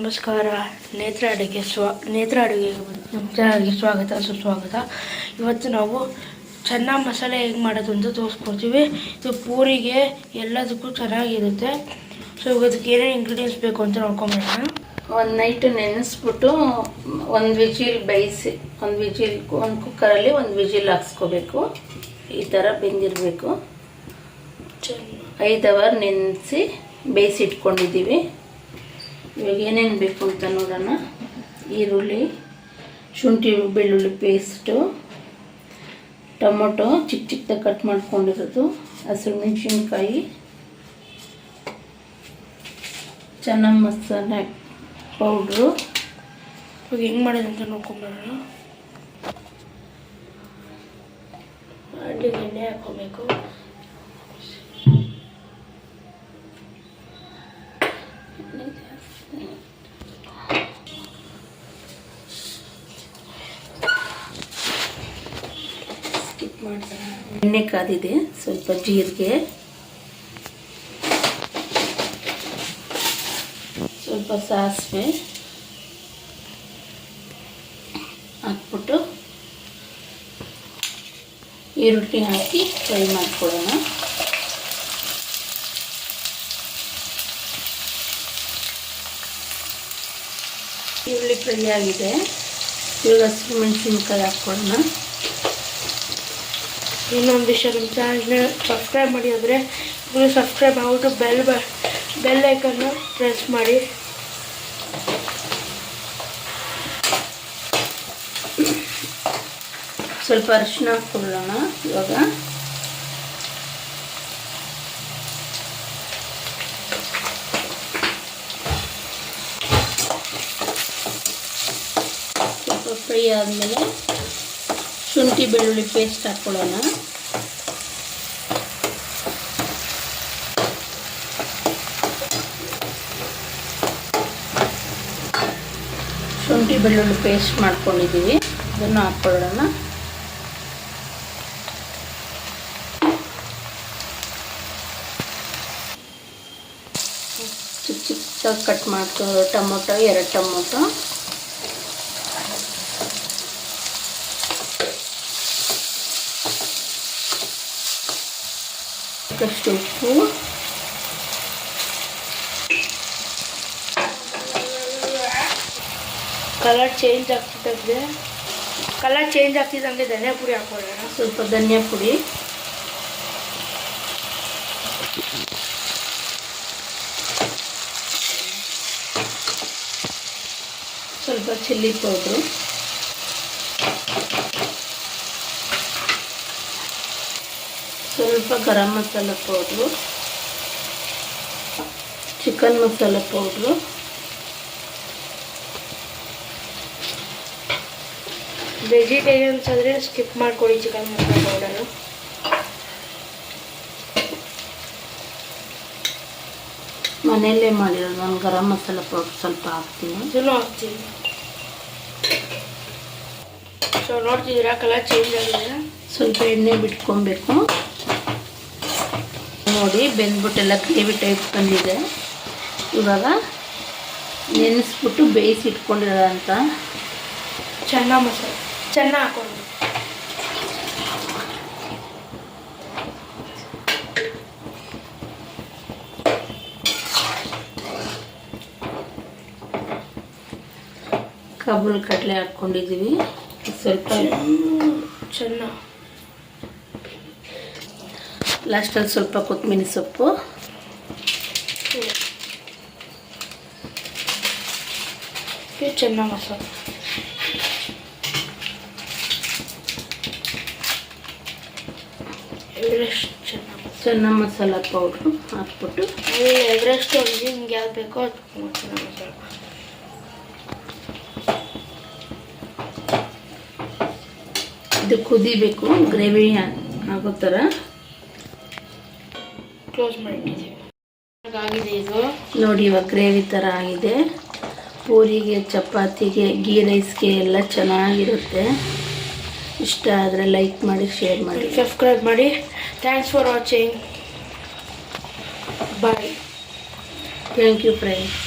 ನಮಸ್ಕಾರ. ನೇತ್ರ ಅಡುಗೆ ನಮ್ಮ ಚಾನಲ್ಗೆ ಸ್ವಾಗತ ಸುಸ್ವಾಗತ. ಇವತ್ತು ನಾವು ಚೆನ್ನ ಮಸಾಲೆ ಹೇಗೆ ಮಾಡೋದು ಅಂತ ತೋರಿಸ್ಕೊಡ್ತೀವಿ. ಇದು ಪೂರಿಗೆ ಎಲ್ಲದಕ್ಕೂ ಚೆನ್ನಾಗಿರುತ್ತೆ. ಸೊ ಇದಕ್ಕೆ ಏನೇನು ಇಂಗ್ರೀಡಿಯೆಂಟ್ಸ್ ಬೇಕು ಅಂತ ನೋಡ್ಕೊಂಬರೋಣ. ಒಂದು ನೈಟ್ ನೆನೆಸ್ಬಿಟ್ಟು ಒಂದು ವಿಜಿಲ್ ಬೇಯಿಸಿ ಒಂದು ಕುಕ್ಕರಲ್ಲಿ ಒಂದು ವಿಜಿಲ್ ಹಾಕ್ಸ್ಕೋಬೇಕು. ಈ ಥರ ಬೆಂದಿರಬೇಕು. 5 ಅವರ್ ನೆನೆಸಿ ಬೇಯಿಸಿಟ್ಕೊಂಡಿದ್ದೀವಿ. ಇವಾಗ ಏನೇನು ಬೇಕು ಅಂತ ನೋಡೋಣ. ಈರುಳ್ಳಿ, ಶುಂಠಿ ಬೆಳ್ಳುಳ್ಳಿ ಪೇಸ್ಟು, ಟೊಮೊಟೊ ಚಿಕ್ಕದಾಗಿ ಕಟ್ ಮಾಡ್ಕೊಂಡಿರೋದು, ಹಸಿರು ಮೆಣಸಿನ್ಕಾಯಿ, ಚೆನ್ನ ಮಸಾಲೆ ಪೌಡ್ರು. ಇವಾಗ ಹೆಂಗೆ ಮಾಡೋದು ಅಂತ ನೋಡ್ಕೊಂಬರೋಣ. ಅಡುಗೆ ಎಣ್ಣೆ ಹಾಕ್ಕೋಬೇಕು. ಎಣ್ಣೆ ಕಾದಿದೆ. ಸ್ವಲ್ಪ ಜೀರಿಗೆ, ಸ್ವಲ್ಪ ಸಾಸಿವೆ ಹಾಕ್ಬಿಟ್ಟು ಈರುಳ್ಳಿ ಹಾಕಿ ಫ್ರೈ ಮಾಡ್ಕೊಳ್ಳೋಣ. ಈರುಳ್ಳಿ ಫ್ರೈ ಆಗಿದೆ. ಇವಾಗ ಹಸಿರು ಮೆಣಸಿನ್ಕಾಯಿ ಹಾಕ್ಕೊಳ್ಳೋಣ. ಇನ್ನೊಂದು ವಿಷಯ, ನಮ್ಮ ಚಾನಲ್ನ ಸಬ್ಸ್ಕ್ರೈಬ್ ಮಾಡಿ ಅಂದರೆ ಸಬ್ಸ್ಕ್ರೈಬ್ ಮಾಡಿಬಿಟ್ಟು ಬೆಲ್ ಐಕನ್ನು ಪ್ರೆಸ್ ಮಾಡಿ. ಸ್ವಲ್ಪ ಅರಿಶಿನ ಹಾಕ್ಕೊಳ್ಳೋಣ. ಇವಾಗ ಸ್ವಲ್ಪ ಫ್ರೈ ಆದಮೇಲೆ ಶುಂಠಿ ಬೆಳ್ಳುಳ್ಳಿ ಪೇಸ್ಟ್ ಹಾಕ್ಕೊಳ್ಳೋಣ. ಶುಂಠಿ ಬೆಳ್ಳುಳ್ಳಿ ಪೇಸ್ಟ್ ಮಾಡ್ಕೊಂಡಿದ್ದೀವಿ, ಅದನ್ನು ಹಾಕ್ಕೊಳ್ಳೋಣ. ಚಿಕ್ಕದಾಗಿ ಕಟ್ ಮಾಡ್ಕೊ ಟೊಮೊಟೊ, 2 ಟೊಮೊಟೊ, ಅಷ್ಟು ಉಪ್ಪು, ಕಲರ್ ಚೇಂಜ್ ಆಗ್ತಿದ್ದಂಗೆ ಧನಿಯಾ ಪುಡಿ ಹಾಕೊಳ್ಳೋಣ. ಸ್ವಲ್ಪ ಧನಿಯಾ ಪುಡಿ, ಸ್ವಲ್ಪ ಚಿಲ್ಲಿ ಪೌಡ್ರು, ಸ್ವಲ್ಪ garam masala powder, chicken masala powder, vegetarians ಆದರೆ ಸ್ಕಿಪ್ ಮಾಡ್ಕೊಳ್ಳಿ ಚಿಕನ್ ಮಸಾಲ ಪೌಡರು. ಮನೆಯಲ್ಲೇ ಮಾಡಿರೋದು. ನಾನು ಗರಂ ಮಸಾಲ ಪೌಡ್ರ್ ಸ್ವಲ್ಪ ಹಾಕ್ತೀನಿ. ಇದನ್ನು ಹಾಕ್ತೀನಿ. ಸೊ ನೋಡ್ತಿದ್ದೀರಾ, ಕಲರ್ ಚೇಂಜ್ ಆಗಿದೆ. ಸ್ವಲ್ಪ ಎಣ್ಣೆ ಬಿಟ್ಕೊಬೇಕು. ನೋಡಿ, ಬೆಂದ್ಬಿಟ್ಟೆಲ್ಲ ಗ್ರೇವಿ ಟೈಪ್ ಬಂದಿದೆ. ಇವಾಗ ನೆನೆಸ್ಬಿಟ್ಟು ಬೇಯಿಸಿಟ್ಕೊಂಡಿರೋಂಥ ಚೆನ್ನ ಮಸಾಲೆ ಹಾಕೊಂಡು ಕಾಬೂಲ್ ಕಡಲೆ ಹಾಕ್ಕೊಂಡಿದ್ದೀವಿ. ಸ್ವಲ್ಪ ಚೆನ್ನ, ಲಾಸ್ಟಲ್ಲಿ ಸ್ವಲ್ಪ ಕೊತ್ತಂಬರಿ ಸೊಪ್ಪು, ಚೆನ್ನ ಮಸಾಲೆ, ಚೆನ್ನ ಮಸಾಲ ಪೌಡ್ರು ಹಾಕ್ಬಿಟ್ಟು ಎವರೆಸ್ಟ್ ನಿಮ್ಗೆ ಯಾವ್ದು ಬೇಕೋ ಅದು ಚೆನ್ನ ಮಸಾಲ. ಇದು ಕುದಿಬೇಕು, ಗ್ರೇವಿ ಆಗೋ ಥರ ಕ್ಲೋಸ್ ಮಾಡಿಟ್ಟಿದ್ದೀವಿ. ಆಗಿದೆ ಇದು ನೋಡಿ. ಇವಾಗ ಗ್ರೇವಿ ಥರ ಆಗಿದೆ. ಪೂರಿಗೆ, ಚಪಾತಿಗೆ, ಗೀ ರೈಸ್ಗೆ ಎಲ್ಲ ಚೆನ್ನಾಗಿರುತ್ತೆ. ಇಷ್ಟ ಆದರೆ ಲೈಕ್ ಮಾಡಿ, ಶೇರ್ ಮಾಡಿ, ಸಬ್ಸ್ಕ್ರೈಬ್ ಮಾಡಿ. Thanks for watching. Bye. Thank you friends.